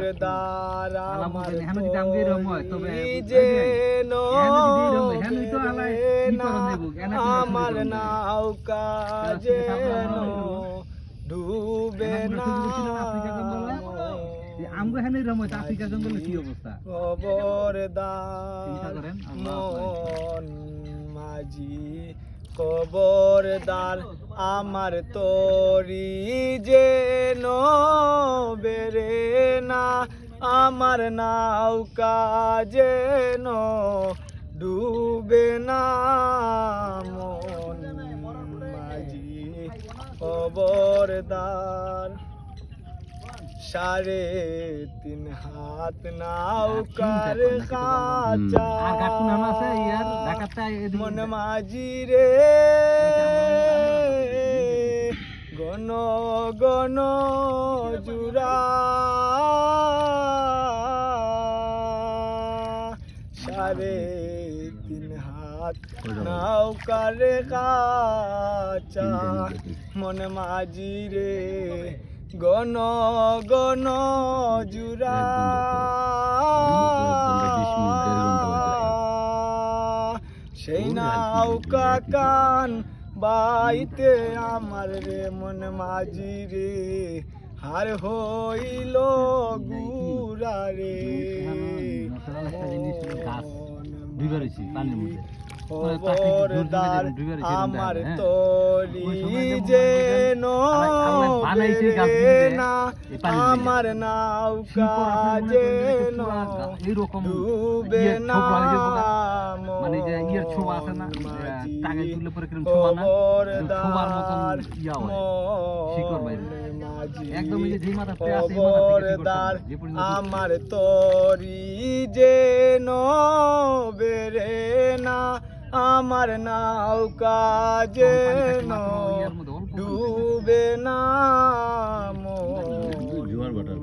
খবরদার আমার যেন আমার নৌকা যেন ডুবে না আমগো হেনে রময় আফ্রিকা জঙ্গলে কি অবস্থা খবরদার মন মাঝি খবরদার আমার তরি যেন বেরে না আমার নৌকা যেন ডুবে না মন মাঝি খবরদার 3.5 হাত নৌকার কাঁচা মন মাঝি রে গণ গণ জুরা 3.5 হাত নৌকার কাঁচা মন মাঝি রে গণ গণ জুরা সেই নৌকা কান বাইতে আমার রে মন মাঝি রে হার হইল গুরা রে খবরদার আমার তরি যেন না আমার নৌকা যেন ডুবে না খবরদার খবরদার আমার তরি যেন বেরে না আমার নৌকা যেন ডুবে না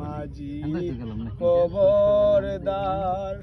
মাঝি খবরদার